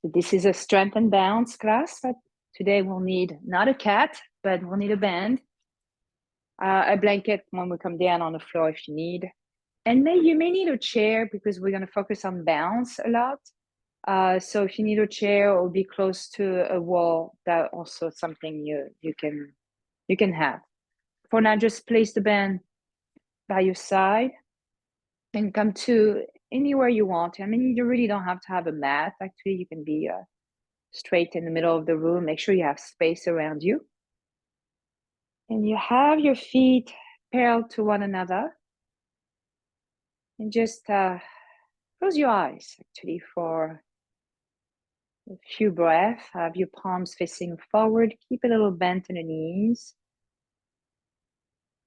So this is a strength and balance class, but today we'll need not a cat, but we'll need a band, a blanket when we come down on the floor if you need. And you may need a chair because we're going to focus on balance a lot. So if you need a chair or be close to a wall, that also something you can have. For now, just place the band by your side and come to anywhere you want. I mean, you really don't have to have a mat. Actually, you can be straight in the middle of the room. Make sure you have space around you. And you have your feet parallel to one another. And just close your eyes, actually, for a few breaths. Have your palms facing forward. Keep a little bent in the knees.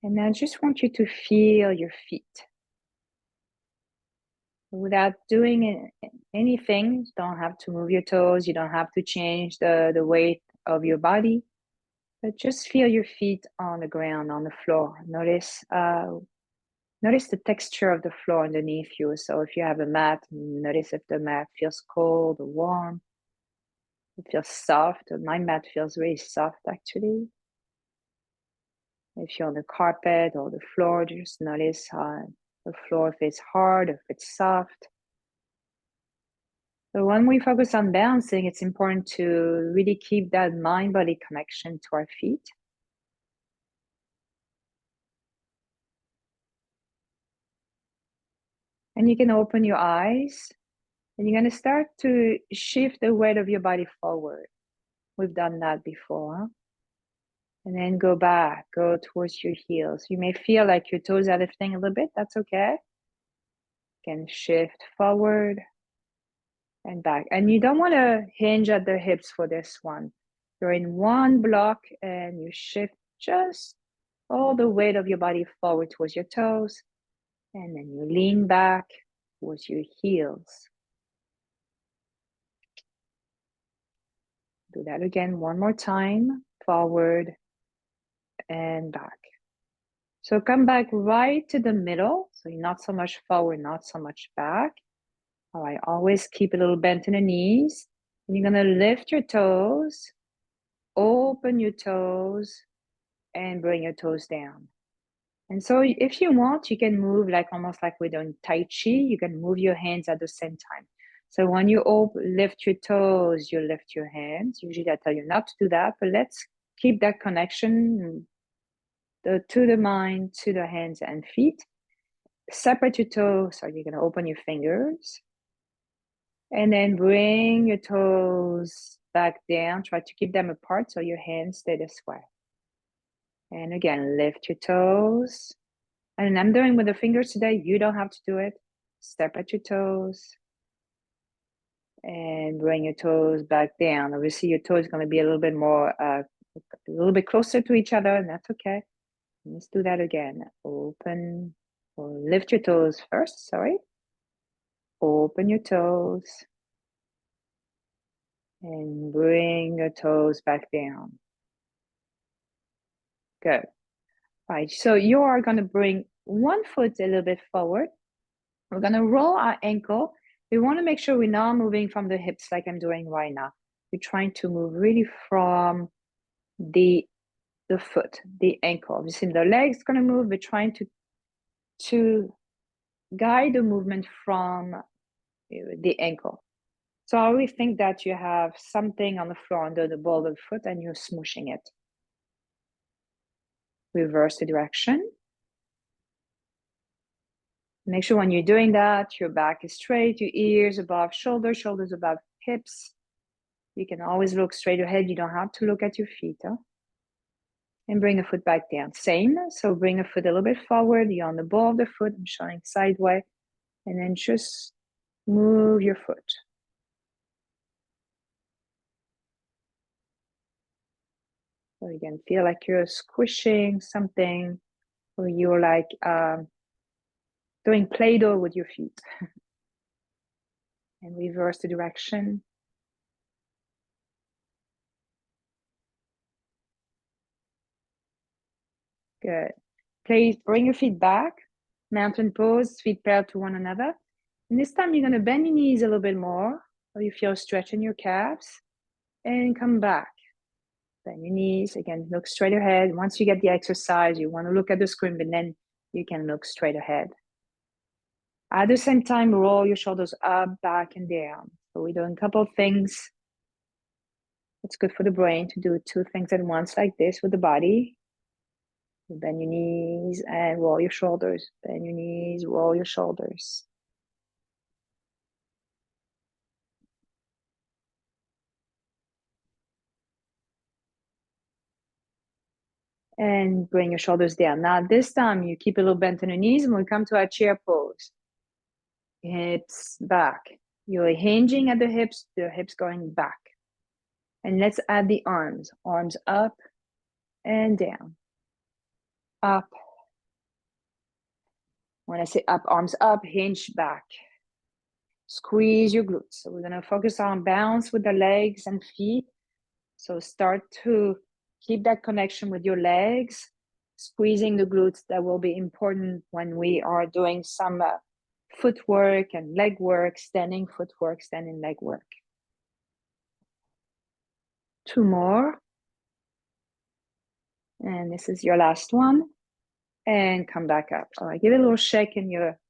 And I just want you to feel your feet. Without doing anything, you don't have to move your toes. You don't have to change the weight of your body. But just feel your feet on the ground, on the floor. Notice the texture of the floor underneath you. So if you have a mat, notice if the mat feels cold or warm. It feels soft. My mat feels really soft, actually. If you're on the carpet or the floor, just notice how the floor, if it's hard, if it's soft. So when we focus on balancing, it's important to really keep that mind-body connection to our feet. And you can open your eyes and you're going to start to shift the weight of your body forward. We've done that before. Huh? And then go back, go towards your heels. You may feel like your toes are lifting a little bit. That's okay. You can shift forward and back. And you don't want to hinge at the hips for this one. You're in one block and you shift just all the weight of your body forward towards your toes. And then you lean back towards your heels. Do that again one more time. Forward and back. So come back right to the middle. So you're not so much forward, not so much back. All right, always keep a little bent in the knees. And you're going to lift your toes, open your toes, and bring your toes down. And so if you want, you can move like almost like we're doing Tai Chi. You can move your hands at the same time. So when you lift your toes, you lift your hands. Usually I tell you not to do that, but let's keep that connection to the mind, to the hands and feet. Separate your toes, so you're going to open your fingers. And then bring your toes back down. Try to keep them apart so your hands stay this way. And again, lift your toes. And I'm doing with the fingers today. You don't have to do it. Separate your toes. And bring your toes back down. Obviously, your toe is going to be a little bit more, a little bit closer to each other, and that's okay. Let's do that again. Open, or lift your toes first, sorry. Open your toes. And bring your toes back down. Good. All right, so you are going to bring one foot a little bit forward. We're going to roll our ankle. We want to make sure we're not moving from the hips like I'm doing right now. We're trying to move really from the foot, the ankle. You see the leg's going to move. We're trying to guide the movement from the ankle. So I always think that you have something on the floor under the ball of the foot and you're smooshing it. Reverse the direction. Make sure when you're doing that, your back is straight, your ears above shoulders, shoulders above hips. You can always look straight ahead. You don't have to look at your feet. Huh? And bring the foot back down. Same. So bring a foot a little bit forward. You're on the ball of the foot. I'm showing sideways. And then just move your foot. So again, feel like you're squishing something, or you're like doing Play-Doh with your feet. And reverse the direction. Good. Please bring your feet back. Mountain pose, feet parallel to one another. And this time you're going to bend your knees a little bit more. So you feel a stretch in your calves and come back. Bend your knees, again, look straight ahead. Once you get the exercise, you want to look at the screen, but then you can look straight ahead. At the same time, roll your shoulders up, back, and down. So we're doing a couple of things. It's good for the brain to do 2 things at once like this with the body. Bend your knees and roll your shoulders. Bend your knees, roll your shoulders. And bring your shoulders down. Now this time you keep a little bent in the knees and we come to our chair pose. Hips back. You're hinging at the hips going back. And let's add the arms. Arms up and down. Up. When I say up, arms up, hinge back. Squeeze your glutes. So we're going to focus on balance with the legs and feet. So start to keep that connection with your legs, squeezing the glutes. That will be important when we are doing some footwork and leg work, standing footwork, standing leg work. 2 more. And this is your last one. And come back up. All right, give it a little shake in your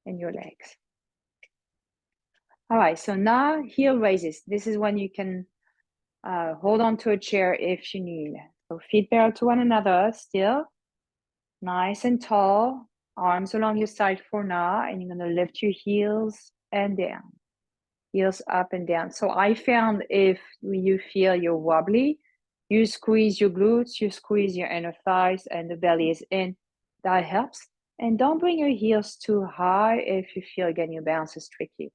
legs. All right, so now heel raises. This is when you can hold on to a chair if you need. So feet parallel to one another still. Nice and tall. Arms along your side for now. And you're going to lift your heels and down. Heels up and down. So I found if you feel you're wobbly, you squeeze your glutes, you squeeze your inner thighs, and the belly is in. That helps. And don't bring your heels too high if you feel, again, your balance is tricky.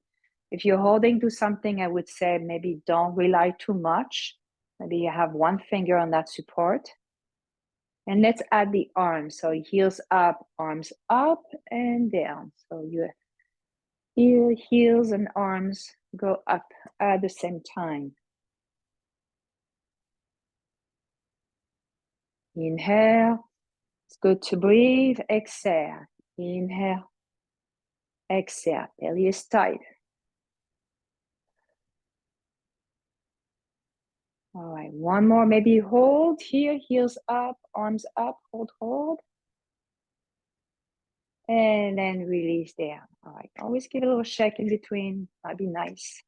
If you're holding to something, I would say maybe don't rely too much. Maybe you have one finger on that support. And let's add the arms. So heels up, arms up and down. So your heels and arms go up at the same time. Inhale. It's good to breathe. Exhale. Inhale. Exhale. Belly is tight. All right, one more. Maybe hold here, heels up, arms up, hold. And then release down. All right, always give a little shake in between. That'd be nice.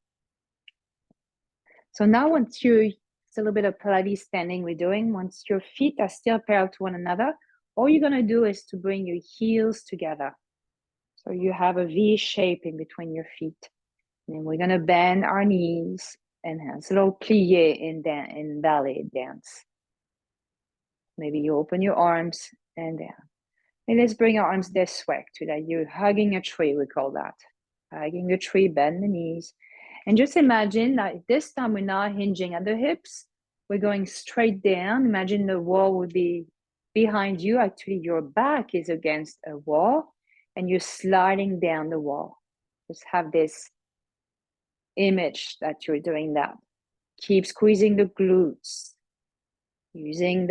So now once it's a little bit of Pilates standing we're doing. Once your feet are still parallel to one another, all you're gonna do is to bring your heels together. So you have a V shape in between your feet. And then we're gonna bend our knees and hands. A little plie in ballet dance. Maybe you open your arms and down. And let's bring our arms this way to that. You're hugging a tree, we call that. Hugging a tree, bend the knees. And just imagine that this time we're not hinging at the hips. We're going straight down. Imagine the wall would be behind you. Actually, your back is against a wall and you're sliding down the wall. Just have this image that you're doing that. Keep squeezing the glutes. Using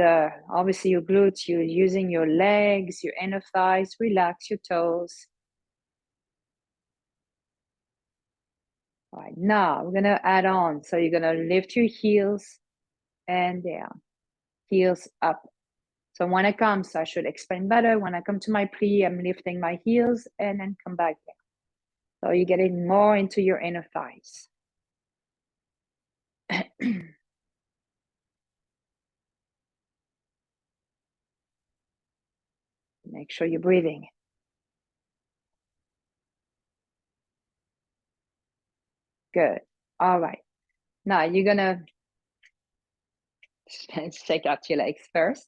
obviously your glutes, you're using your legs, your inner thighs, relax your toes. All right, now we're gonna add on. So you're gonna lift your heels and down, heels up. So when I come, so I should explain better. When I come to my plie, I'm lifting my heels and then come back down. So you're getting more into your inner thighs. Make sure you're breathing. Good. All right. Now you're gonna shake out your legs first.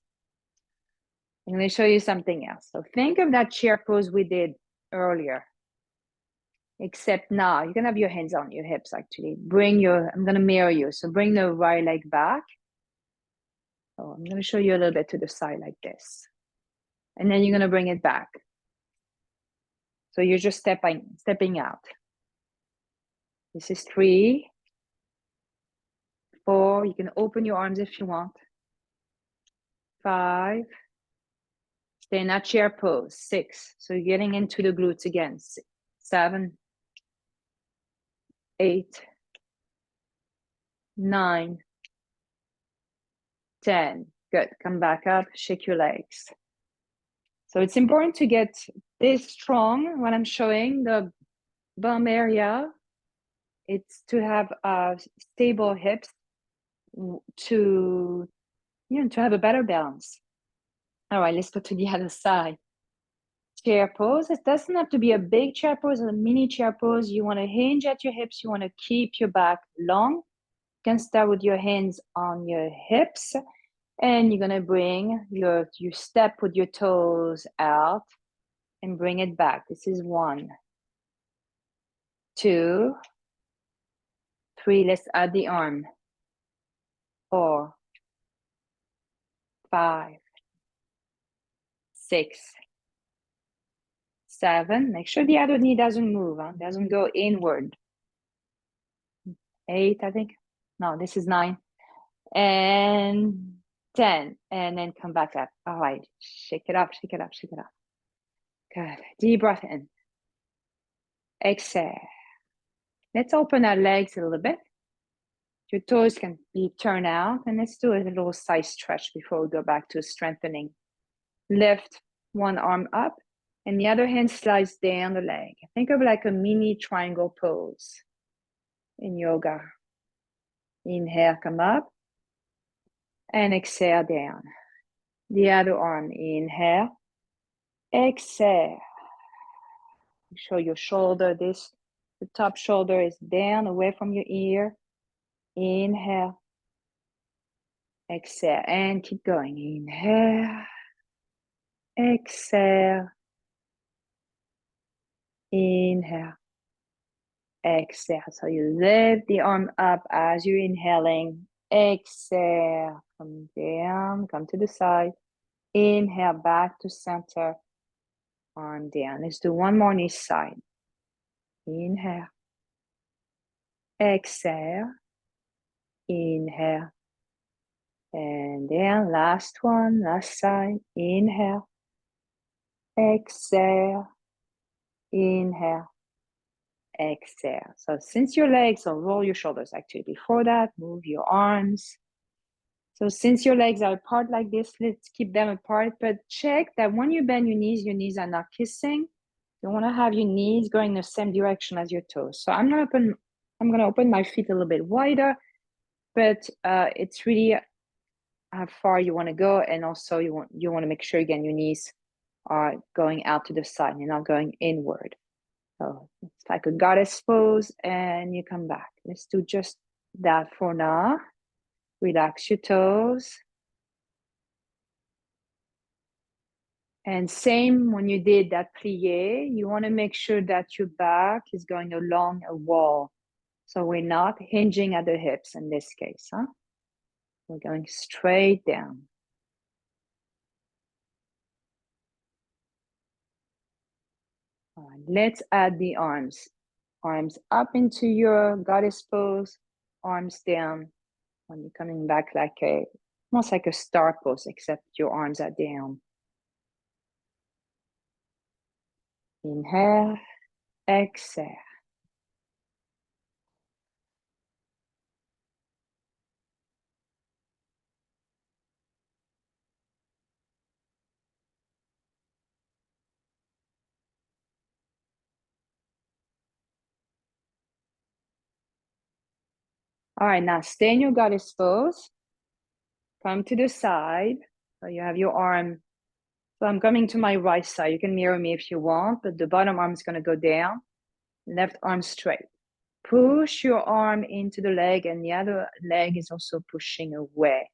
I'm going to show you something else. So think of that chair pose we did earlier. Except now you're going to have your hands on your hips actually. I'm going to mirror you. So bring the right leg back. So I'm going to show you a little bit to the side like this. And then you're going to bring it back. So you're just stepping out. This is 3, 4. You can open your arms if you want. 5. Stay in that chair pose. 6. So you're getting into the glutes again. 7, 8, 9, 10. Good. Come back up, shake your legs. So it's important to get this strong when I'm showing the bum area. It's to have stable hips to have a better balance. All right, let's go to the other side. Chair pose. It doesn't have to be a big chair pose, a mini chair pose. You want to hinge at your hips. You want to keep your back long. You can start with your hands on your hips, and you're going to bring you step with your toes out and bring it back. This is 1, 2, 3. Let's add the arm. 4, 5, 6, 7. Make sure the other knee doesn't move, doesn't go inward. 8, I think. No, this is 9. And 10. And then come back up. All right. Shake it up, shake it up, shake it up. Good. Deep breath in. Exhale. Let's open our legs a little bit. Your toes can be turned out. And let's do a little side stretch before we go back to strengthening. Lift one arm up. And the other hand slides down the leg. Think of like a mini triangle pose in yoga. Inhale, come up. And exhale down. The other arm, inhale. Exhale. Show your shoulder. The top shoulder is down, away from your ear. Inhale. Exhale. And keep going. Inhale. Exhale. Inhale. Exhale. So you lift the arm up as you're inhaling. Exhale. Come down. Come to the side. Inhale. Back to center. Arm down. Let's do one more on each side. Inhale. Exhale. Inhale. And then last one, last side. Inhale. Exhale. Inhale. Exhale. So since your legs, so roll your shoulders actually. Before that, move your arms. So since your legs are apart like this, let's keep them apart. But check that when you bend your knees are not kissing. You want to have your knees going in the same direction as your toes. So I'm gonna open my feet a little bit wider, but it's really how far you want to go, and also you want to make sure again your knees are going out to the side and not going inward. So it's like a goddess pose, and you come back. Let's do just that for now. Relax your toes. And same when you did that plie, you want to make sure that your back is going along a wall. So we're not hinging at the hips in this case, We're going straight down. All right, let's add the arms. Arms up into your goddess pose, arms down. When you're coming back almost like a star pose, except your arms are down. Inhale, exhale. All right, now stay in your goddess pose. Come to the side. So you have your arm. So I'm coming to my right side. You can mirror me if you want, but the bottom arm is going to go down. Left arm straight. Push your arm into the leg, and the other leg is also pushing away.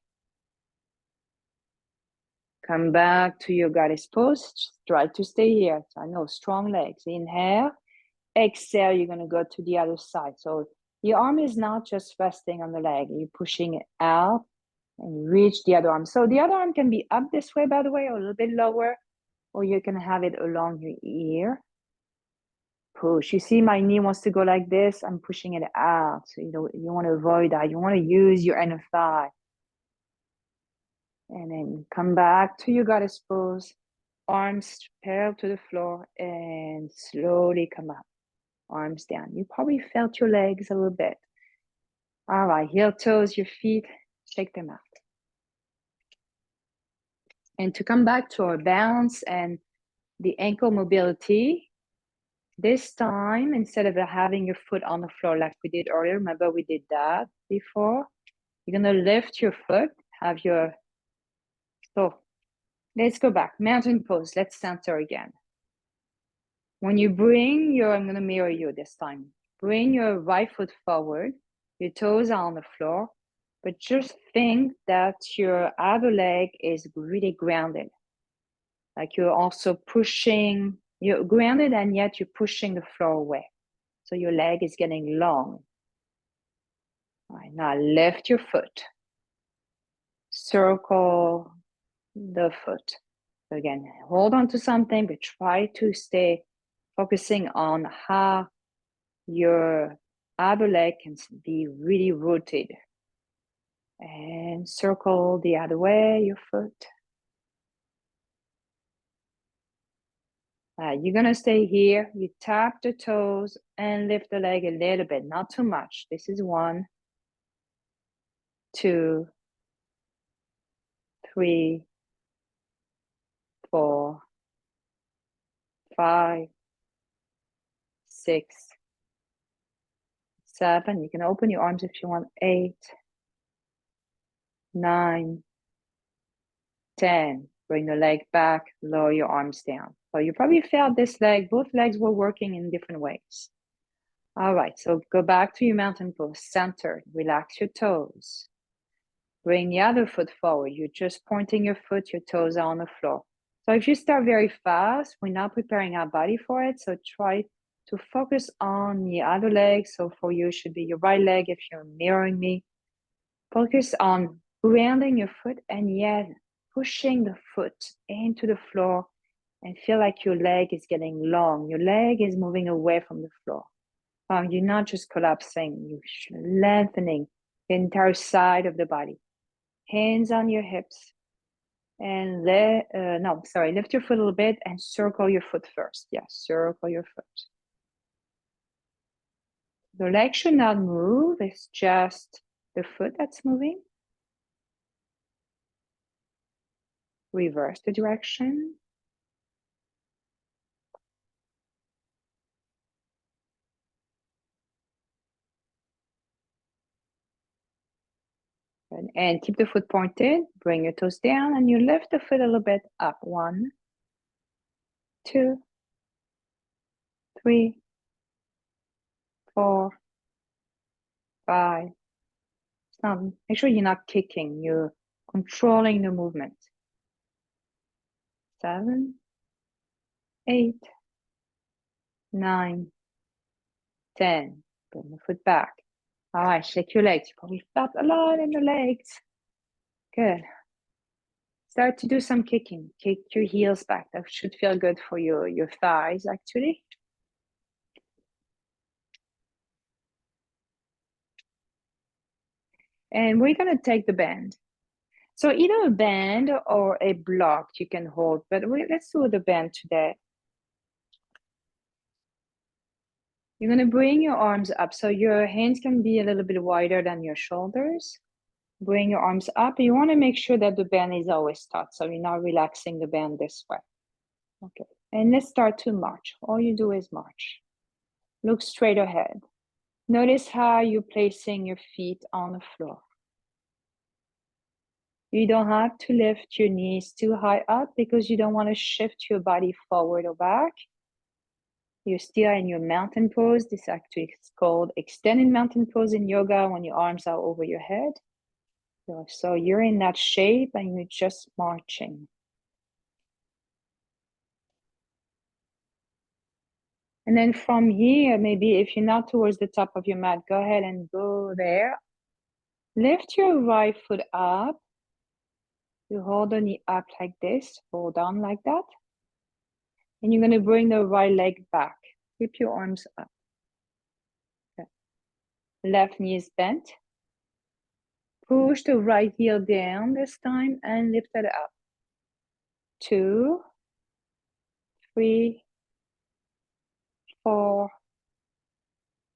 Come back to your goddess pose. Just try to stay here. So I know, strong legs. Inhale. Exhale, you're going to go to the other side. So your arm is not just resting on the leg. You're pushing it out and reach the other arm. So the other arm can be up this way, by the way, or a little bit lower, or you can have it along your ear. Push. You see my knee wants to go like this. I'm pushing it out. So you want to avoid that. You want to use your inner thigh. And then come back to your goddess pose. Arms parallel to the floor and slowly come up. Arms down. You probably felt your legs a little bit. All right, heel toes, your feet, shake them out. And to come back to our balance and the ankle mobility, this time, instead of having your foot on the floor like we did earlier, remember we did that before, you're gonna lift your foot, have your, so let's go back, mountain pose, let's center again. When you bring your, I'm gonna mirror you this time, bring your right foot forward, your toes are on the floor, but just think that your other leg is really grounded. Like you're also pushing, you're grounded and yet you're pushing the floor away. So your leg is getting long. All right, now lift your foot. Circle the foot. So again, hold on to something, but try to stay focusing on how your other leg can be really rooted. And circle the other way, your foot. You're gonna stay here. You tap the toes and lift the leg a little bit, not too much. This is 1, 2, 3, 4, 5, 6, 7. You can open your arms if you want. 8, 9, 10. Bring the leg back, lower your arms down. So you probably felt this leg, both legs were working in different ways. All right, so go back to your mountain pose, center, relax your toes. Bring the other foot forward. You're just pointing your foot, your toes are on the floor. So if you start very fast, we're not preparing our body for it. So try to focus on the other leg. So for you, it should be your right leg if you're mirroring me. Focus on grounding your foot and yet pushing the foot into the floor and feel like your leg is getting long. Your leg is moving away from the floor. You're not just collapsing, you're lengthening the entire side of the body. Hands on your hips. And lift your foot a little bit and circle your foot first. Yes, circle your foot. The leg should not move, it's just the foot that's moving. Reverse the direction. And keep the foot pointed. Bring your toes down and you lift the foot a little bit up. 1, 2, 3, 4, 5. Make sure you're not kicking, you're controlling the movement. 7, 8, 9, 10. Bring the foot back. All right, shake your legs. You probably felt a lot in the legs. Good. Start to do some kicking. Kick your heels back. That should feel good for your thighs, actually. And we're going to take the band. So either a band or a block you can hold, but let's do the band today. You're going to bring your arms up. So your hands can be a little bit wider than your shoulders. Bring your arms up. You want to make sure that the band is always taut. So you're not relaxing the band this way. Okay. And let's start to march. All you do is march. Look straight ahead. Notice how you're placing your feet on the floor. You don't have to lift your knees too high up because you don't want to shift your body forward or back. You're still in your mountain pose. This actually is called extended mountain pose in yoga when your arms are over your head. So you're in that shape and you're just marching. And then from here, maybe if you're not towards the top of your mat, go ahead and go there. Lift your right foot up. You hold the knee up like this, hold on like that. And you're going to bring the right leg back. Keep your arms up. Okay. Left knee is bent. Push the right heel down this time and lift it up. 2, 3, 4,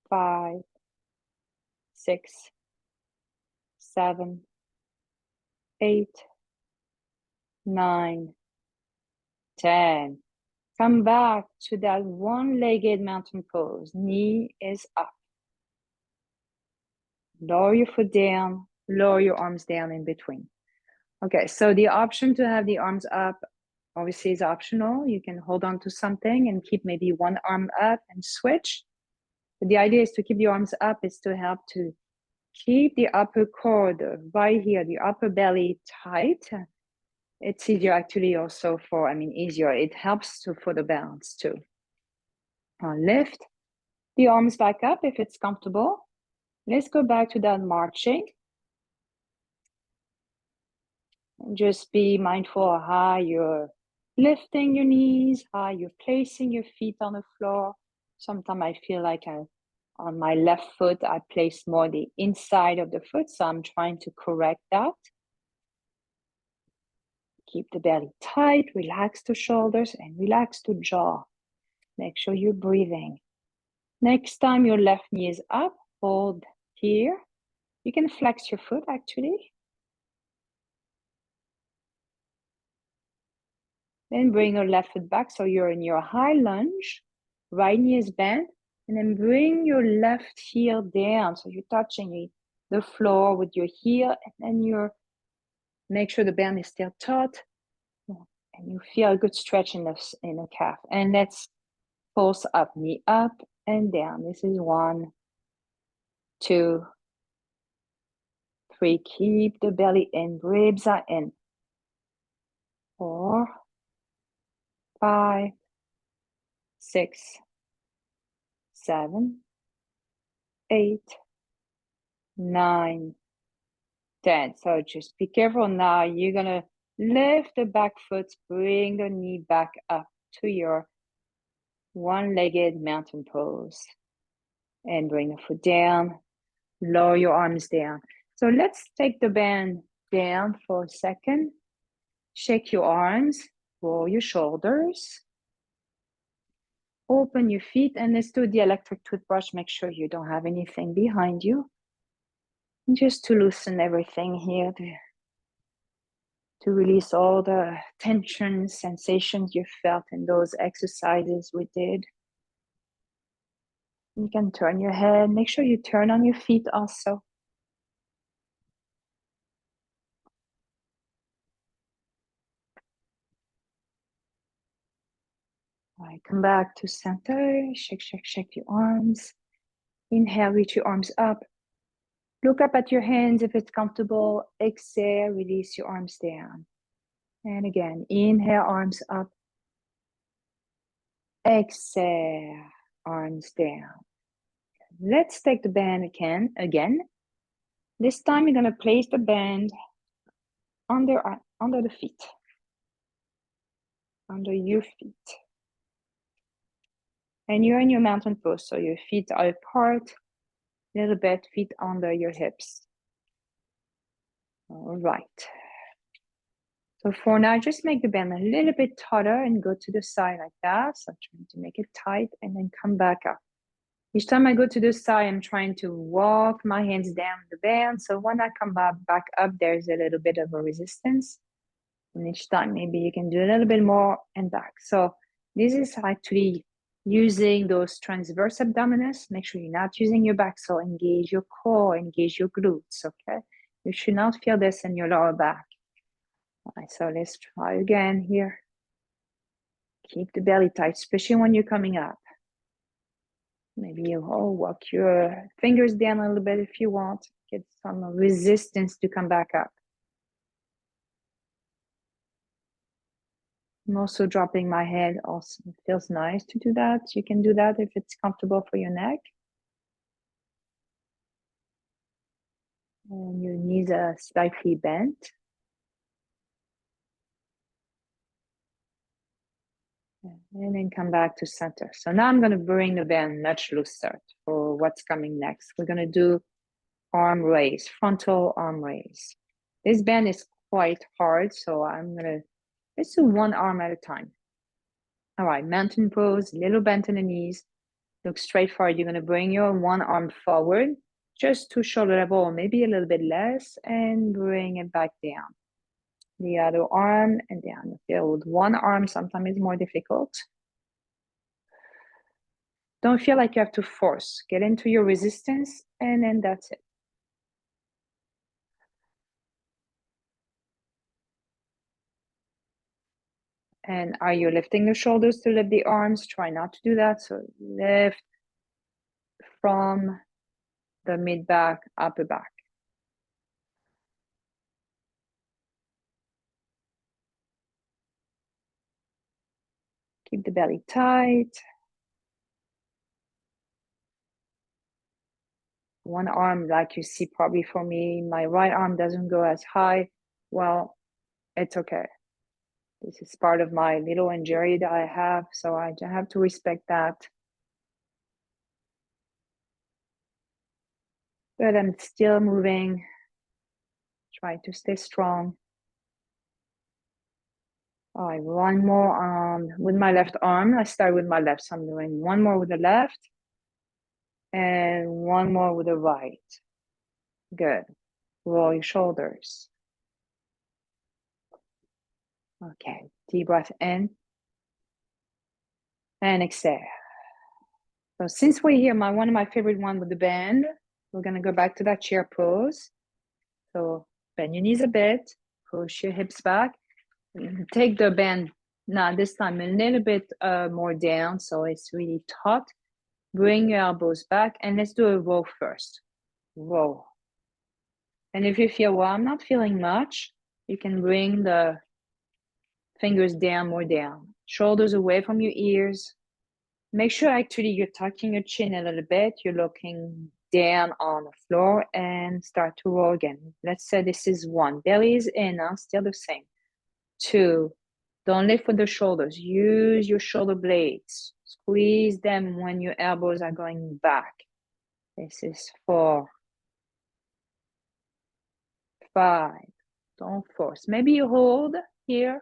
5, 6, 7, 8, 9, 10. Come back to that one-legged mountain pose. Knee is up. Lower your foot down, lower your arms down in between. Okay, so the option to have the arms up obviously is optional. You can hold on to something and keep maybe one arm up and switch. But the idea is to keep the arms up is to help to keep the upper cord right here, the upper belly tight. It's easier actually also for, easier. It helps for the balance too. Lift the arms back up if it's comfortable. Let's go back to that marching. And just be mindful of how you're lifting your knees, how you're placing your feet on the floor. Sometimes I feel like on my left foot, I place more the inside of the foot. So I'm trying to correct that. Keep the belly tight, relax the shoulders and relax the jaw. Make sure you're breathing. Next time your left knee is up, hold here. You can flex your foot actually. Then bring your left foot back so you're in your high lunge. Right knee is bent. And then bring your left heel down. So you're touching the floor with your heel. And then make sure the band is still taut. And you feel a good stretch in the calf. And let's pulse up, knee up and down. This is 1, 2, 3. Keep the belly in, ribs are in. 4, 5, 6, 7, 8, 9, 10. So just be careful now. You're gonna lift the back foot, bring the knee back up to your one-legged mountain pose. And bring the foot down, lower your arms down. So let's take the band down for a second. Shake your arms, roll your shoulders. Open your feet and let's do the electric toothbrush. Make sure you don't have anything behind you. And just to loosen everything here, to release all the tension, sensations you felt in those exercises we did. You can turn your head. Make sure you turn on your feet also. All right, come back to center. Shake, shake, shake your arms. Inhale, reach your arms up. Look up at your hands if it's comfortable. Exhale, release your arms down. And again, inhale, arms up. Exhale, arms down. Let's take the band again. This time you're gonna place the band under the feet. Under your feet. And you're in your mountain pose, so your feet are apart, a little bit, feet under your hips. All right. So for now, just make the band a little bit tighter and go to the side like that. So I'm trying to make it tight and then come back up. Each time I go to the side, I'm trying to walk my hands down the band. So when I come back up, there's a little bit of a resistance. And each time, maybe you can do a little bit more and back. So this is actually using those transverse abdominis. Make sure you're not using your back. So engage your core, engage your glutes, okay? You should not feel this in your lower back. All right, so let's try again here. Keep the belly tight, especially when you're coming up. Maybe you walk your fingers down a little bit if you want. Get some resistance to come back up. I'm also dropping my head. Also, it feels nice to do that. You can do that if it's comfortable for your neck. And your knees are slightly bent. And then come back to center. So now I'm going to bring the band much looser for what's coming next. We're going to do arm raise, frontal arm raise. This band is quite hard, so let's do one arm at a time. All right, mountain pose, little bend in the knees. Look straight forward. You're going to bring your one arm forward. just to shoulder level, or maybe a little bit less, and bring it back down. The other arm and down. Feel with one arm, sometimes it's more difficult. Don't feel like you have to force. Get into your resistance, and then that's it. And are you lifting the shoulders to lift the arms? Try not to do that. So lift from the mid back, upper back. Keep the belly tight. One arm, like you see probably for me, my right arm doesn't go as high. Well, it's okay. This is part of my little injury that I have, so I have to respect that. But I'm still moving. Try to stay strong. All right, one more with my left arm. I start with my left, so I'm doing one more with the left and one more with the right. Good. Roll your shoulders. Okay, deep breath in and exhale. So since we're here, one of my favorite one with the bend, we're gonna go back to that chair pose. So bend your knees a bit, push your hips back, take the bend. Now this time a little bit more down, so it's really taut. Bring your elbows back, and let's do a roll first. Roll. And if you feel, well, I'm not feeling much, you can bring the fingers down, more down. Shoulders away from your ears. Make sure actually you're tucking your chin a little bit. You're looking down on the floor and start to roll again. Let's say this is 1. Belly is in, still the same. 2. Don't lift with the shoulders. Use your shoulder blades. Squeeze them when your elbows are going back. This is 4. 5. Don't force. Maybe you hold here.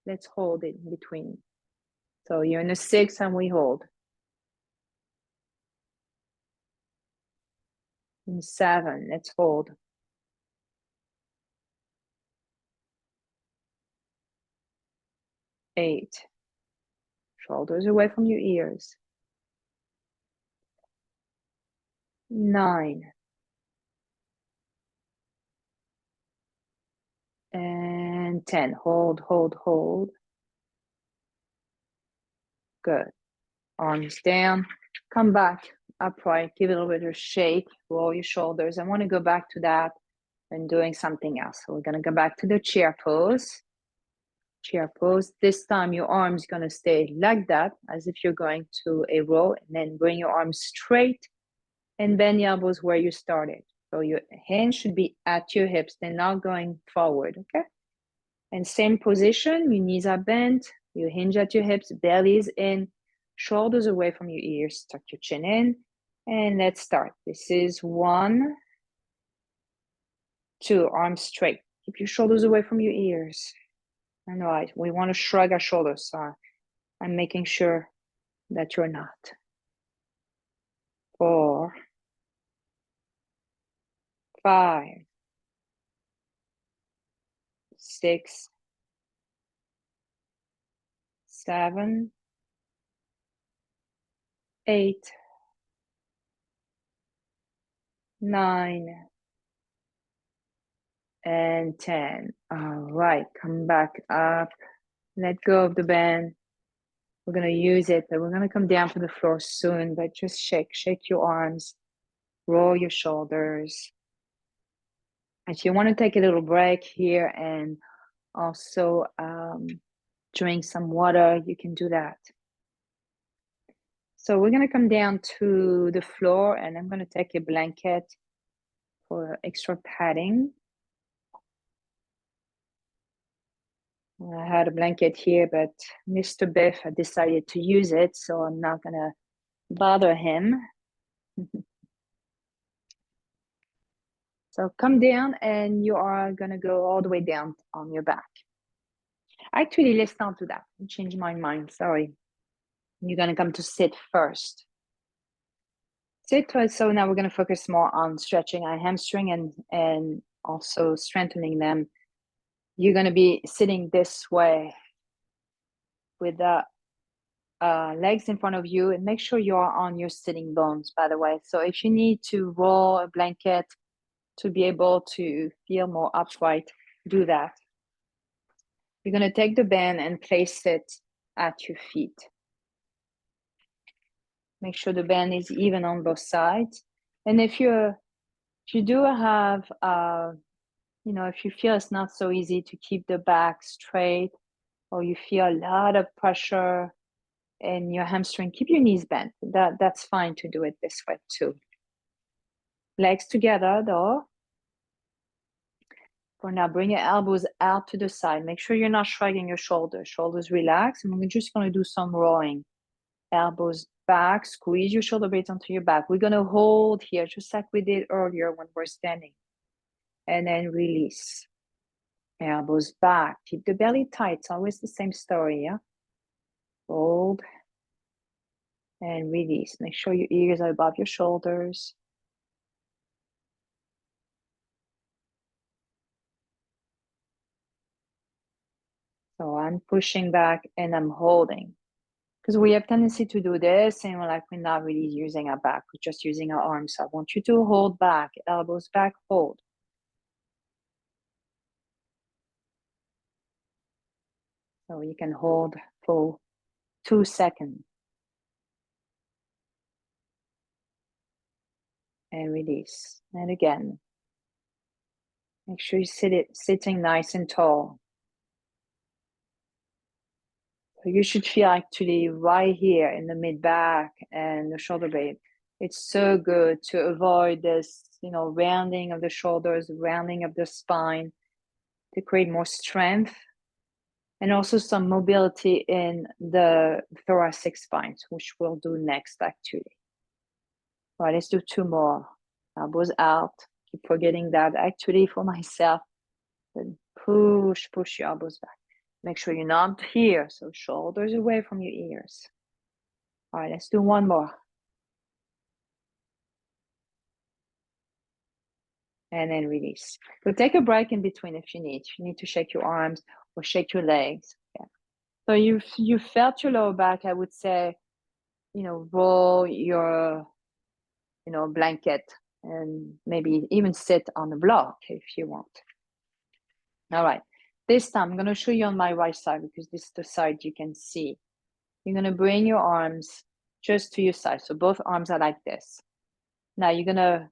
Let's hold it in between. So you're in a 6 and we hold. In 7, let's hold. 8. Shoulders away from your ears. 9. And 10. Hold, hold, hold. Good. Arms down. Come back upright. Give it a little bit of a shake. Roll your shoulders. I want to go back to that and doing something else. So we're going to go back to the chair pose. Chair pose. This time your arms going to stay like that, as if you're going to a row, and then bring your arms straight and bend your elbows where you started. So your hands should be at your hips. They're not going forward, okay? And same position, your knees are bent, you hinge at your hips, belly is in, shoulders away from your ears, tuck your chin in, and let's start. This is 1, 2, arms straight. Keep your shoulders away from your ears. And right, we want to shrug our shoulders, so I'm making sure that you're not. 4, 5, 6, 7, 8, 9, and 10. All right, come back up. Let go of the bend. We're going to use it, but we're going to come down to the floor soon. But just shake your arms, roll your shoulders. If you want to take a little break here and also drink some water, you can do that. So we're going to come down to the floor, and I'm going to take a blanket for extra padding. I had a blanket here, but Mr. Biff had decided to use it, so I'm not going to bother him. So come down, and you are going to go all the way down on your back. Actually, let's not do that. I changed my mind. Sorry. You're going to come to sit first. Sit. So now we're going to focus more on stretching our hamstring and also strengthening them. You're going to be sitting this way with the legs in front of you, and make sure you are on your sitting bones, by the way. So if you need to roll a blanket to be able to feel more upright, do that. You're going to take the band and place it at your feet. Make sure the band is even on both sides. And if you do have, if you feel it's not so easy to keep the back straight, or you feel a lot of pressure in your hamstring, keep your knees bent. That's fine to do it this way too. Legs together though. For now, bring your elbows out to the side. Make sure you're not shrugging your shoulders. Shoulders relax, and we're just going to do some rolling. Elbows back, squeeze your shoulder blades onto your back. We're going to hold here, just like we did earlier when we're standing. And then release. Elbows back. Keep the belly tight. It's always the same story, yeah? Hold. And release. Make sure your ears are above your shoulders. So I'm pushing back and I'm holding. Because we have tendency to do this and we're not really using our back. We're just using our arms. So I want you to hold back. Elbows back, hold. So you can hold for 2 seconds. And release. And again. Make sure you sitting nice and tall. So you should feel actually right here in the mid back and the shoulder blade. It's so good to avoid this, rounding of the shoulders, rounding of the spine, to create more strength and also some mobility in the thoracic spine, which we'll do next actually. All right, let's do 2 more. Elbows out. Keep forgetting that actually for myself. Then push your elbows back. Make sure you're not here, so shoulders away from your ears. All right, let's do 1 more. And then release. So take a break in between if you need. If you need to shake your arms or shake your legs. Yeah. So you felt your lower back, I would say, roll your, blanket and maybe even sit on the block if you want. All right. This time I'm going to show you on my right side because this is the side you can see. You're going to bring your arms just to your side. So both arms are like this. Now you're going to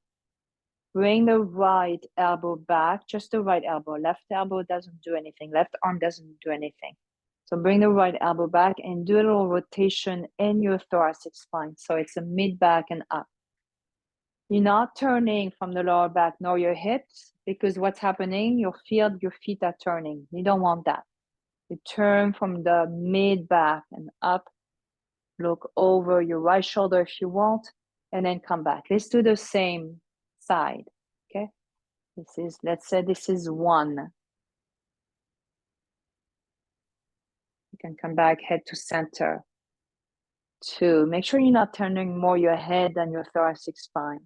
bring the right elbow back, just the right elbow. Left elbow doesn't do anything. Left arm doesn't do anything. So bring the right elbow back and do a little rotation in your thoracic spine. So it's a mid back and up. You're not turning from the lower back nor your hips because what's happening, your feet are turning. You don't want that. You turn from the mid back and up. Look over your right shoulder if you want, and then come back. Let's do the same side, okay? Let's say this is 1. You can come back, head to center. 2, make sure you're not turning more your head than your thoracic spine.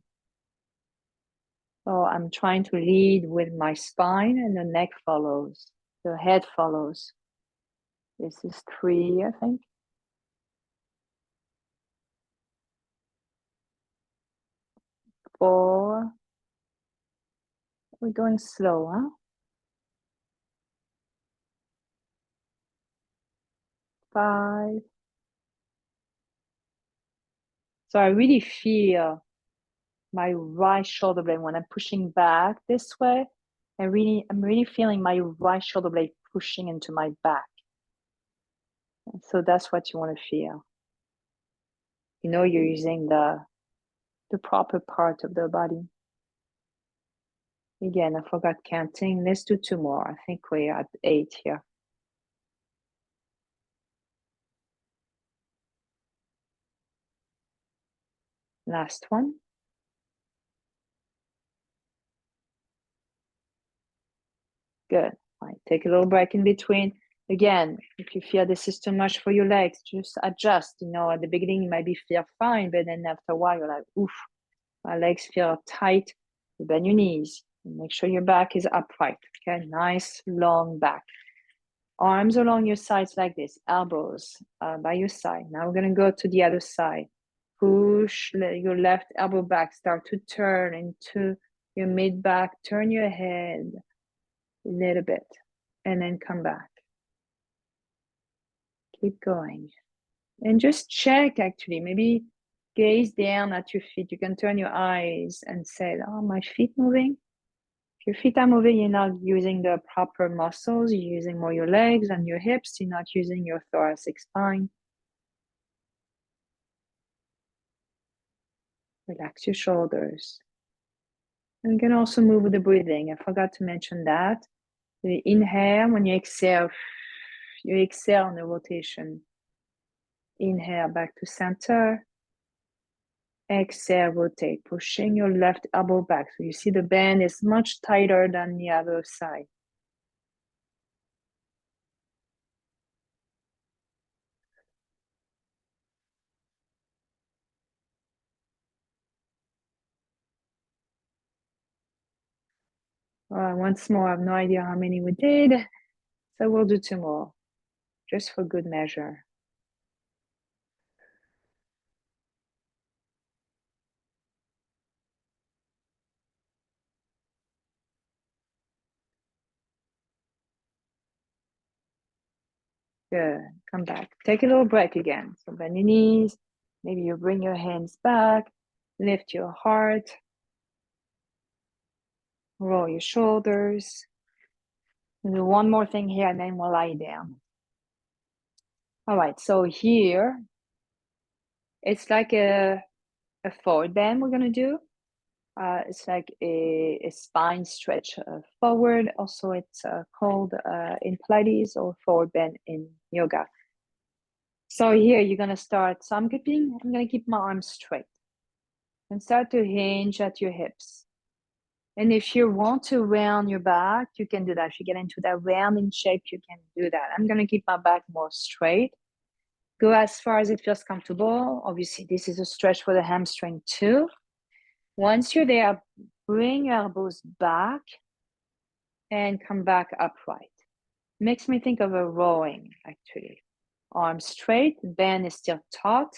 So I'm trying to lead with my spine and the neck follows, the head follows. This is 3, I think. 4. We're going slow, huh? 5. So I really feel my right shoulder blade when I'm pushing back this way. I'm really feeling my right shoulder blade pushing into my back. And so that's what you want to feel. You're using the proper part of the body. Again, I forgot counting. Let's do 2 more. I think we're at 8 here. Last one. Good. All right, take a little break in between. Again, if you feel this is too much for your legs, just adjust. At the beginning, you might feel fine, but then after a while, you're like, oof, My legs feel tight. You bend your knees. Make sure your back is upright. Okay, nice long back. Arms along your sides like this. Elbows by your side. Now we're going to go to the other side. Push your left elbow back. Start to turn into your mid back. Turn your head a little bit and then come back. Keep going. And just check, actually. Maybe gaze down at your feet. You can turn your eyes and say, oh, my feet moving? If your feet are moving, you're not using the proper muscles. You're using more your legs and your hips. You're not using your thoracic spine. Relax your shoulders. And you can also move with the breathing. I forgot to mention that. You inhale, when you exhale on the rotation. Inhale back to center. Exhale, rotate, pushing your left elbow back. So you see the band is much tighter than the other side. Once more, I have no idea how many we did. So we'll do 2 more, just for good measure. Good. Come back. Take a little break again. So bend your knees. Maybe you bring your hands back. Lift your heart. Roll your shoulders. We'll do one more thing here and then we'll lie down. All right. So here, it's like a forward bend we're going to do. It's like a spine stretch forward. Also, it's called in Pilates or forward bend in yoga. So here you're gonna start. So I'm gonna keep my arms straight and start to hinge at your hips. And if you want to round your back, you can do that. If you get into that rounding shape, you can do that. I'm gonna keep my back more straight. Go as far as it feels comfortable. Obviously, this is a stretch for the hamstring too. Once you're there, bring your elbows back and come back upright. Makes me think of a rowing, actually. Arms straight, bend is still taut.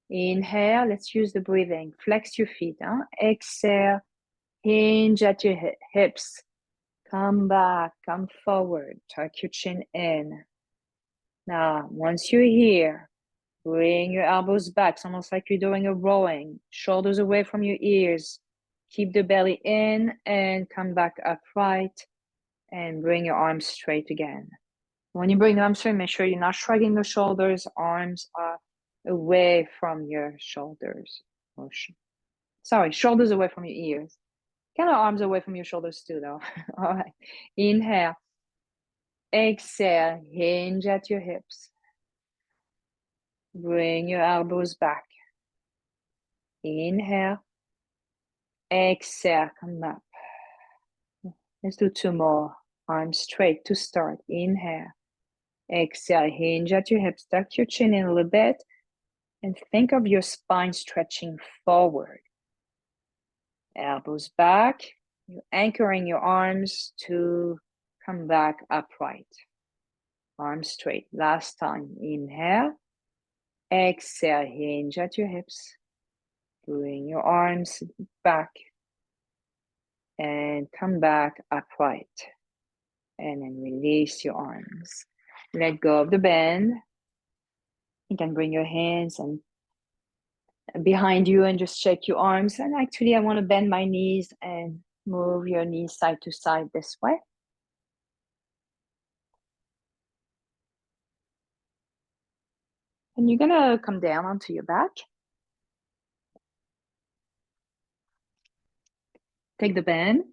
Inhale, let's use the breathing. Flex your feet. Exhale, hinge at your hips. Come back, come forward, tuck your chin in. Now, once you're here, bring your elbows back. It's almost like you're doing a rowing. Shoulders away from your ears. Keep the belly in and come back upright and bring your arms straight again. When you bring the arms straight, make sure you're not shrugging the shoulders. Arms are away from your shoulders. Sorry, shoulders away from your ears. Kind of arms away from your shoulders too, though. All right. Inhale. Exhale. Hinge at your hips. Bring your elbows back. Inhale. Exhale. Come up. Let's do 2 more. Arms straight to start. Inhale. Exhale. Hinge at your hips. Tuck your chin in a little bit. And think of your spine stretching forward. Elbows back. You're anchoring your arms to come back upright. Arms straight. Last time. Inhale. Exhale. Hinge at your hips. Bring your arms back. And come back upright. And then release your arms. Let go of the bend. You can bring your hands and behind you and just shake your arms. And actually, I want to bend my knees and move your knees side to side this way. And you're going to come down onto your back. Take the bend.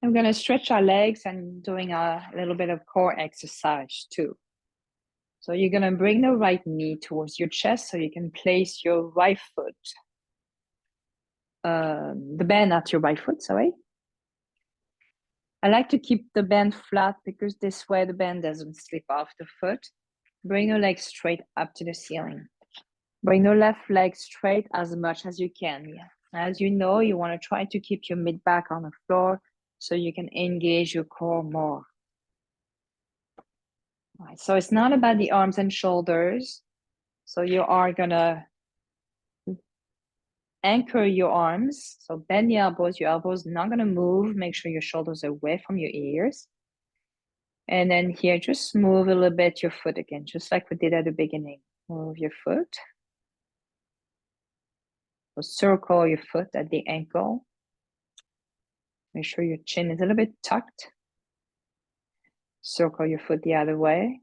I'm going to stretch our legs and doing a little bit of core exercise too. So you're going to bring the right knee towards your chest so you can place your right foot, the bend at your right foot, sorry. I like to keep the bend flat because this way the bend doesn't slip off the foot. Bring your legs straight up to the ceiling. Bring the left leg straight as much as you can. As you know, you want to try to keep your mid back on the floor so you can engage your core more. All right, so it's not about the arms and shoulders. So you are going to anchor your arms. So bend the elbows. Your elbows not going to move. Make sure your shoulders are away from your ears. And then here, just move a little bit your foot again, just like we did at the beginning. Move your foot. So circle your foot at the ankle. Make sure your chin is a little bit tucked. Circle your foot the other way.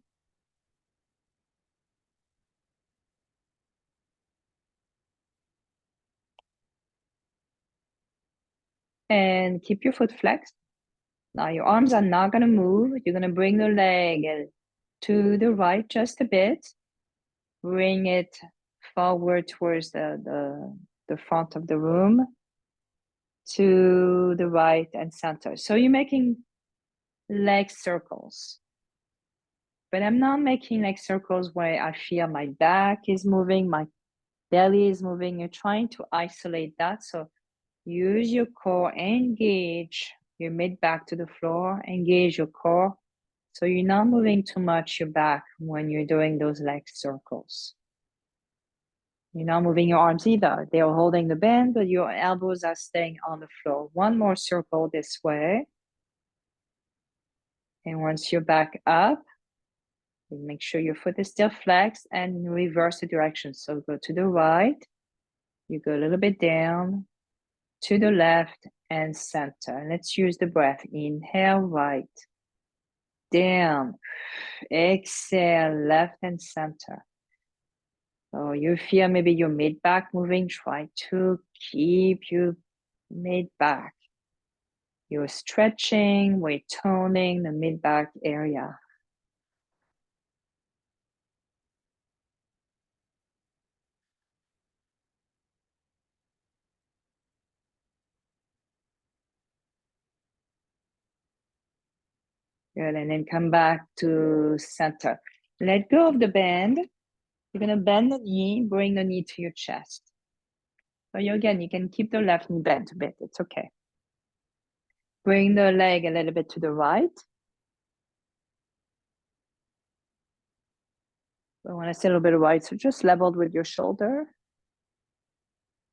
And keep your foot flexed. Now your arms are not going to move. You're going to bring the leg to the right just a bit. Bring it forward towards the front of the room, to the right and center. So you're making leg circles. But I'm not making like circles where I feel my back is moving, my belly is moving. You're trying to isolate that. So use your core, engage your mid back to the floor, engage your core. So you're not moving too much your back when you're doing those leg circles. You're not moving your arms either. They are holding the band, but your elbows are staying on the floor. One more circle this way. And once you're back up, make sure your foot is still flexed and reverse the direction. So go to the right, you go a little bit down, to the left and center. Let's use the breath. Inhale, right, down, exhale, left and center. So you feel maybe your mid back moving. Try to keep your mid back. You're stretching, we're toning the mid back area. Good, and then come back to center. Let go of the bend. You're gonna bend the knee, bring the knee to your chest. So you can keep the left knee bent a bit, it's okay. Bring the leg a little bit to the right. I want to say a little bit right, so just leveled with your shoulder.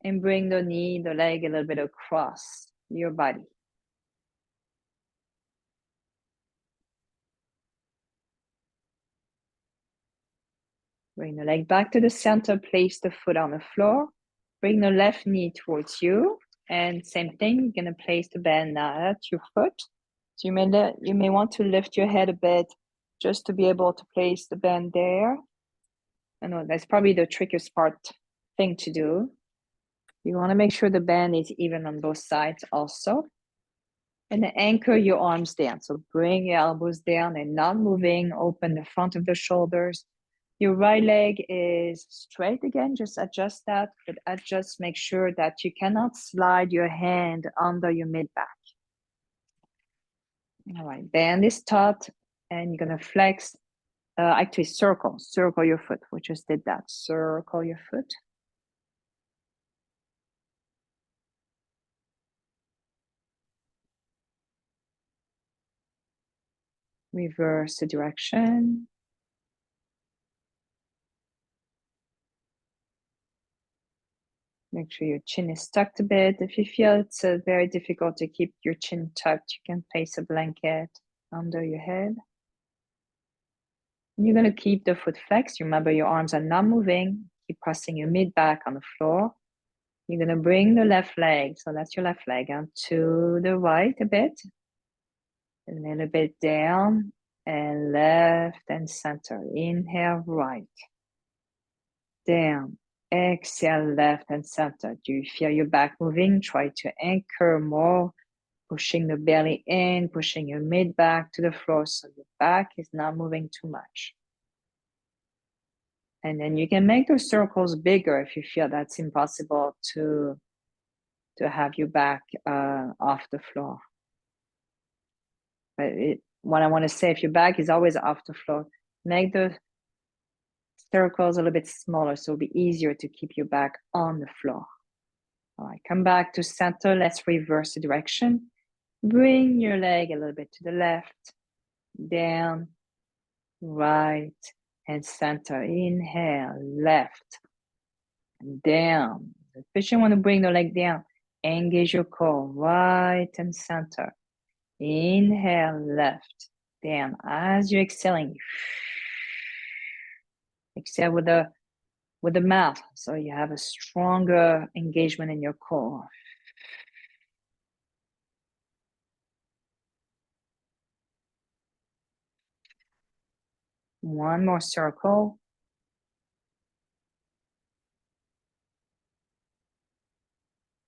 And bring the knee, the leg a little bit across your body. Bring the leg back to the center, place the foot on the floor. Bring the left knee towards you. And same thing, you're gonna place the band now at your foot. So you may want to lift your head a bit just to be able to place the band there. I know that's probably the trickiest thing to do. You want to make sure the band is even on both sides also. And then anchor your arms down. So bring your elbows down and not moving. Open the front of the shoulders. Your right leg is straight again. Just adjust that, but adjust, make sure that you cannot slide your hand under your mid back. All right, band is taut, and you're gonna flex. Actually, circle your foot. We just did that. Circle your foot. Reverse the direction. Make sure your chin is tucked a bit. If you feel it's very difficult to keep your chin tucked, you can place a blanket under your head. You're going to keep the foot flexed. Remember, your arms are not moving. Keep pressing your mid back on the floor. You're going to bring the left leg, so that's your left leg, to the right a bit. A little bit down and left and center. Inhale, right. Down. Exhale, left and center. Do you feel your back moving? Try to anchor more, pushing the belly in, pushing your mid back to the floor so your back is not moving too much. And then you can make those circles bigger if you feel that's impossible to have your back off the floor. But what I want to say, if your back is always off the floor, make the circles a little bit smaller, so it'll be easier to keep your back on the floor. All right, come back to center. Let's reverse the direction. Bring your leg a little bit to the left, down, right, and center. Inhale, left, down. Especially when you bring the leg down, engage your core, right and center. Inhale, left, down. As you're exhaling, exhale with the mouth, so you have a stronger engagement in your core. One more circle.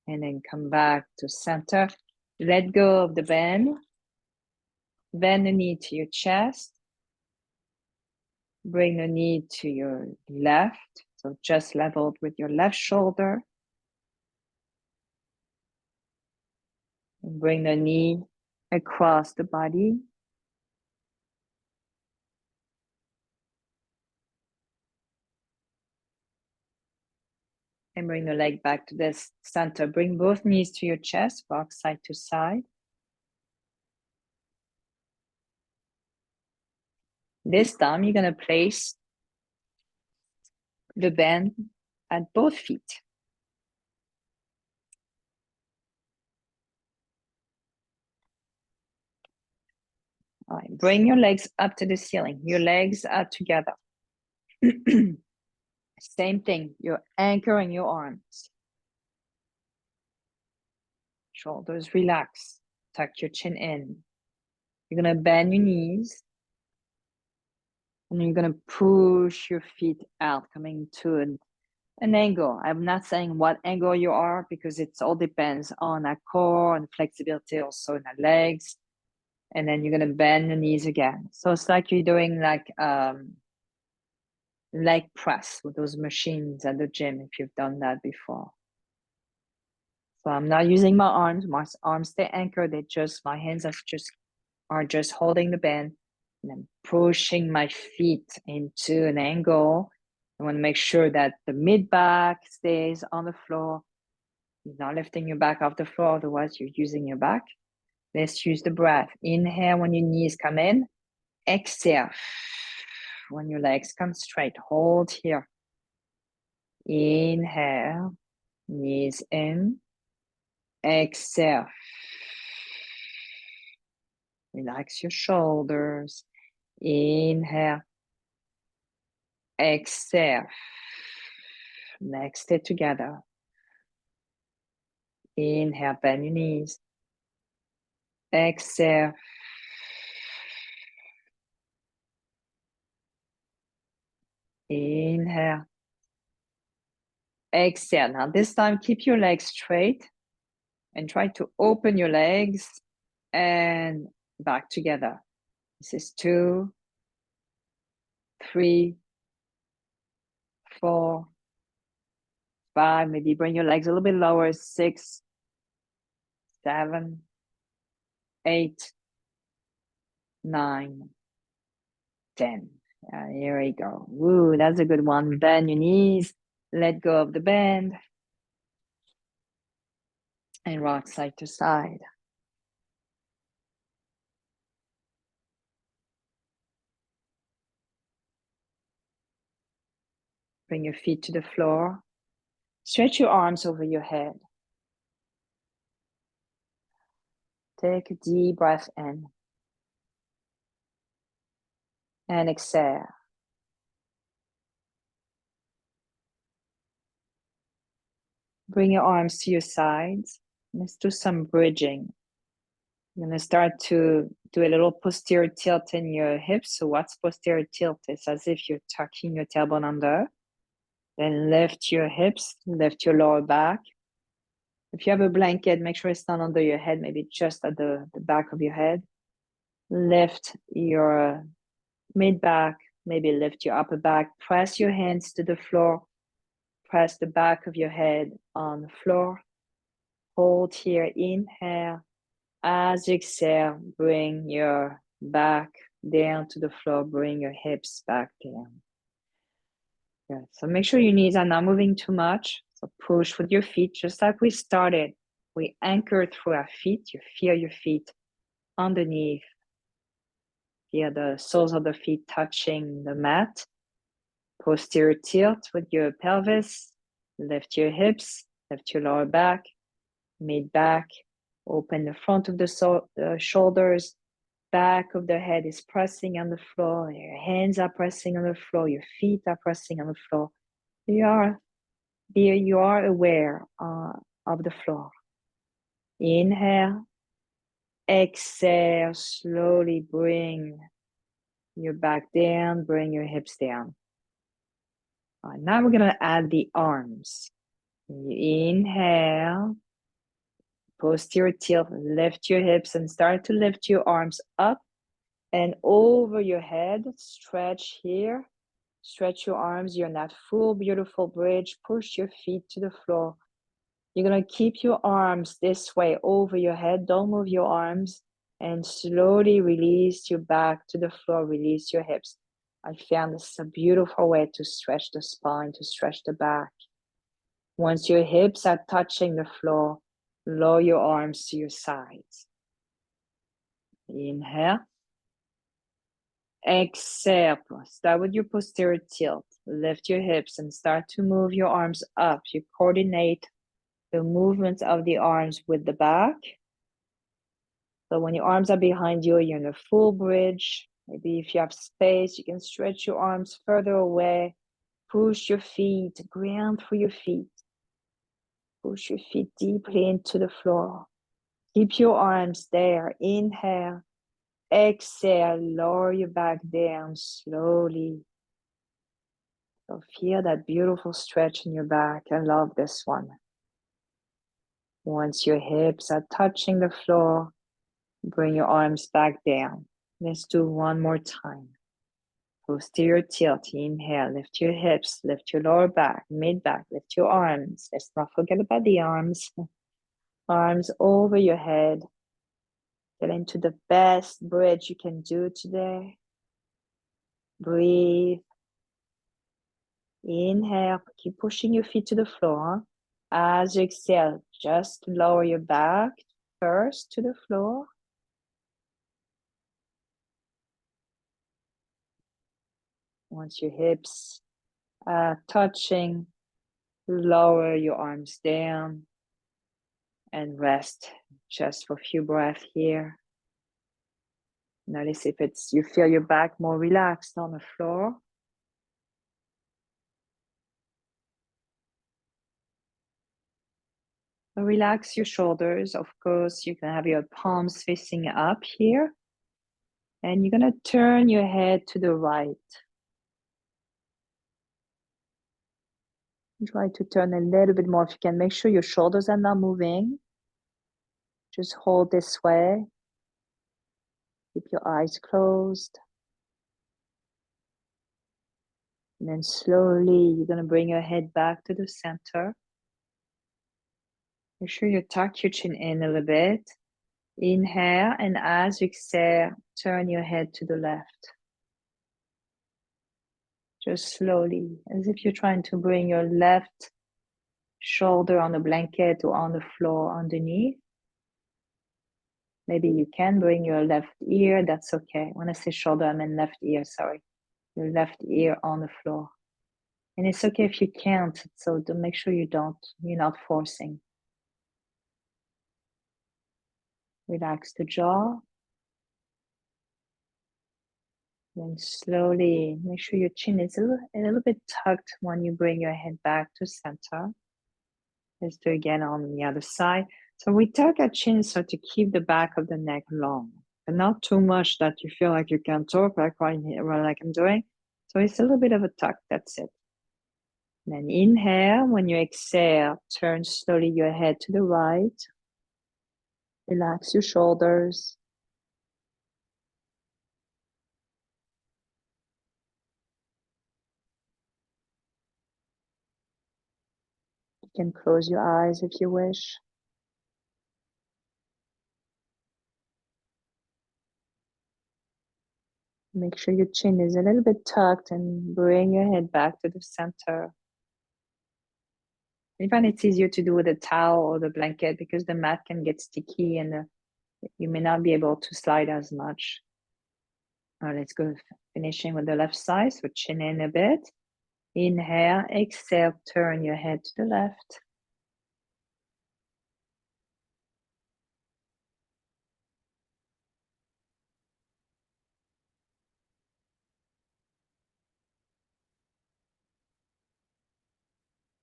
And then come back to center. Let go of the bend. Bend the knee to your chest. Bring the knee to your left, so just leveled with your left shoulder. And bring the knee across the body. And bring the leg back to the center. Bring both knees to your chest, rock side to side. This time, you're going to place the bend at both feet. All right, bring your legs up to the ceiling. Your legs are together. Same thing, you're anchoring your arms. Shoulders relax. Tuck your chin in. You're going to bend your knees. And you're going to push your feet out, coming to an angle. I'm not saying what angle you are, because it all depends on our core and flexibility also in our legs. And then you're going to bend the knees again. So it's like you're doing like leg press with those machines at the gym, if you've done that before. So I'm not using my arms. My arms stay anchored. My hands are just holding the bend, and I'm pushing my feet into an angle. I want to make sure that the mid back stays on the floor. You're not lifting your back off the floor, otherwise you're using your back. Let's use the breath. Inhale when your knees come in. Exhale when your legs come straight. Hold here. Inhale, knees in. Exhale. Relax your shoulders. Inhale. Exhale. Legs stay together. Inhale, bend your knees. Exhale. Inhale. Exhale. Now this time, keep your legs straight and try to open your legs and back together. This is 2, 3, 4, 5. Maybe bring your legs a little bit lower. 6, 7, 8, 9, 10. Here we go. Woo, that's a good one. Bend your knees. Let go of the bend. And rock side to side. Bring your feet to the floor. Stretch your arms over your head. Take a deep breath in. And exhale. Bring your arms to your sides. Let's do some bridging. I'm going to start to do a little posterior tilt in your hips. So what's posterior tilt? It's as if you're tucking your tailbone under. Then lift your hips, lift your lower back. If you have a blanket, make sure it's not under your head, maybe just at the back of your head. Lift your mid back, maybe lift your upper back. Press your hands to the floor. Press the back of your head on the floor. Hold here, inhale. As you exhale, bring your back down to the floor. Bring your hips back down. Good. So make sure your knees are not moving too much. So push with your feet, just like we started. We anchor through our feet. You feel your feet underneath. Feel the soles of the feet touching the mat. Posterior tilt with your pelvis. Lift your hips. Lift your lower back. Mid back. Open the front of the shoulders. Back of the head is pressing on the floor. Your hands are pressing on the floor. Your feet are pressing on the floor. You are aware of the floor. Inhale. Exhale. Slowly bring your back down. Bring your hips down. All right, now we're going to add the arms. You inhale. Posterior tilt. Lift your hips and start to lift your arms up and over your head. Stretch here. Stretch your arms. You're in that full, beautiful bridge. Push your feet to the floor. You're going to keep your arms this way over your head. Don't move your arms. And slowly release your back to the floor. Release your hips. I found this is a beautiful way to stretch the spine, to stretch the back. Once your hips are touching the floor, lower your arms to your sides. Inhale. Exhale. Start with your posterior tilt. Lift your hips and start to move your arms up. You coordinate the movements of the arms with the back. So when your arms are behind you, you're in a full bridge. Maybe if you have space, you can stretch your arms further away. Push your feet, ground through your feet. Push your feet deeply into the floor. Keep your arms there. Inhale. Exhale. Lower your back down slowly. So feel that beautiful stretch in your back. I love this one. Once your hips are touching the floor, bring your arms back down. Let's do one more time. Posterior tilt. Inhale. Lift your hips. Lift your lower back. Mid back. Lift your arms. Let's not forget about the arms. Arms over your head. Get into the best bridge you can do today. Breathe. Inhale. Keep pushing your feet to the floor. As you exhale, just lower your back first to the floor. Once your hips are touching, lower your arms down and rest just for a few breaths here. Notice if you feel your back more relaxed on the floor. Relax your shoulders. Of course, you can have your palms facing up here. And you're going to turn your head to the right. Try to turn a little bit more if you can. Make sure your shoulders are not moving. Just hold this way. Keep your eyes closed. And then slowly, you're going to bring your head back to the center. Make sure you tuck your chin in a little bit. Inhale, and as you exhale, turn your head to the left. Just slowly, as if you're trying to bring your left shoulder on the blanket or on the floor underneath. Maybe you can bring your left ear, that's okay. When I say shoulder, I mean left ear, sorry. Your left ear on the floor. And it's okay if you can't, so to make sure you're not forcing. Relax the jaw. Then slowly make sure your chin is a little bit tucked when you bring your head back to center. Let's do again on the other side. So we tuck our chin so to keep the back of the neck long, but not too much that you feel like you can't talk like right here, like I'm doing. So it's a little bit of a tuck, that's it. And then inhale. When you exhale, turn slowly your head to the right. Relax your shoulders. You can close your eyes if you wish. Make sure your chin is a little bit tucked and bring your head back to the center. Even it's easier to do with a towel or the blanket because the mat can get sticky and you may not be able to slide as much. All right, let's go finishing with the left side. So chin in a bit. Inhale, exhale, turn your head to the left.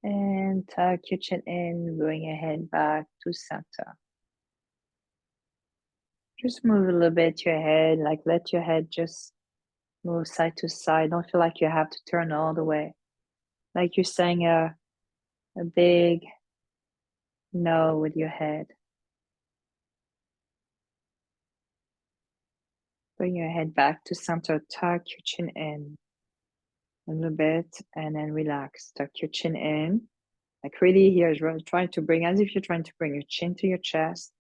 And tuck your chin in, bring your head back to center. Just move a little bit your head, like let your head just move side to side. Don't feel like you have to turn all the way. Like you're saying a big no with your head. Bring your head back to center, tuck your chin in a little bit, and then relax. Tuck your chin in. Like really here is trying to bring, as if you're trying to bring your chin to your chest,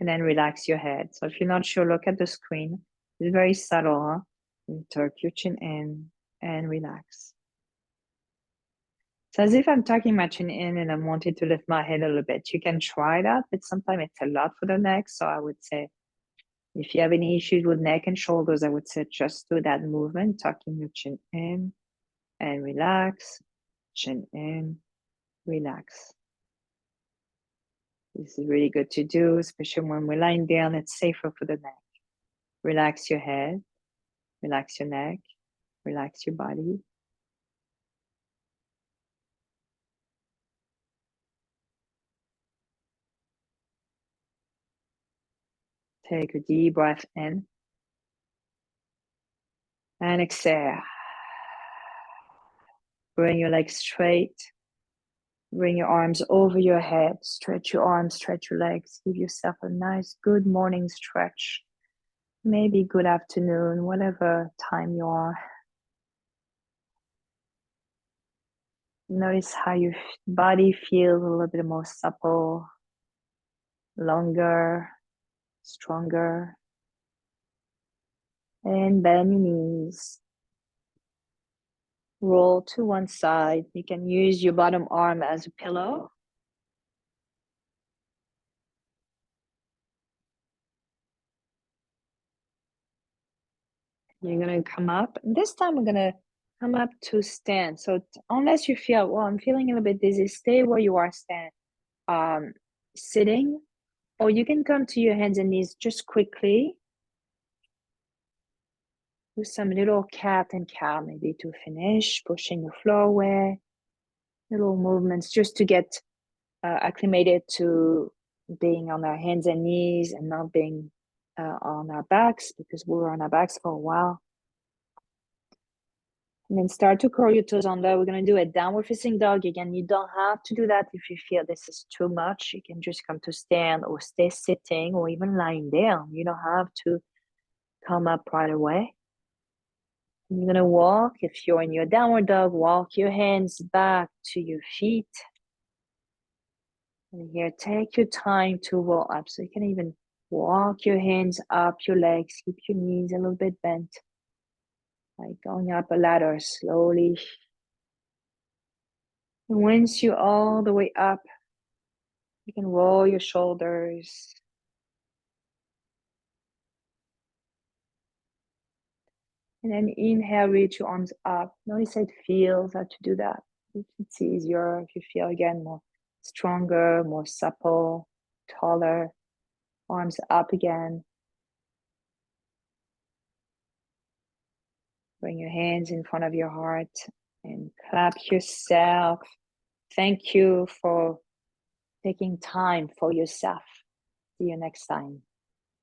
and then relax your head. So if you're not sure, look at the screen. It's very subtle, huh? And tuck your chin in and relax. It's as if I'm tucking my chin in and I'm wanting to lift my head a little bit. You can try that, but sometimes it's a lot for the neck. So I would say if you have any issues with neck and shoulders, I would say just do that movement, tucking your chin in and relax, chin in, relax. This is really good to do, especially when we're lying down. It's safer for the neck. Relax your head, relax your neck, relax your body. Take a deep breath in and exhale. Bring your legs straight. Bring your arms over your head. Stretch your arms, stretch your legs. Give yourself a nice, good morning stretch. Maybe good afternoon, whatever time you are. Notice how your body feels a little bit more supple, longer, stronger. And bend your knees. Roll to one side. You can use your bottom arm as a pillow. You're going to come up. This time we're going to come up to stand. So unless you feel, well, I'm feeling a little bit dizzy, stay where you are sitting. Or you can come to your hands and knees just quickly. Do some little cat and cow maybe to finish, pushing the floor away. Little movements just to get acclimated to being on our hands and knees and not being on our backs, because we were on our backs for a while. And then start to curl your toes under. We're going to do a downward facing dog. Again, you don't have to do that if you feel this is too much. You can just come to stand or stay sitting or even lying down. You don't have to come up right away. You're going to walk. If you're in your downward dog, walk your hands back to your feet. And here, take your time to roll up. So you can even walk your hands up your legs. Keep your knees a little bit bent. Like going up a ladder slowly. And once you're all the way up, you can roll your shoulders. And then inhale, reach your arms up. Notice how it feels how to do that. If it's easier, if you feel again more stronger, more supple, taller. Arms up again. Bring your hands in front of your heart and clap yourself. Thank you for taking time for yourself. See you next time.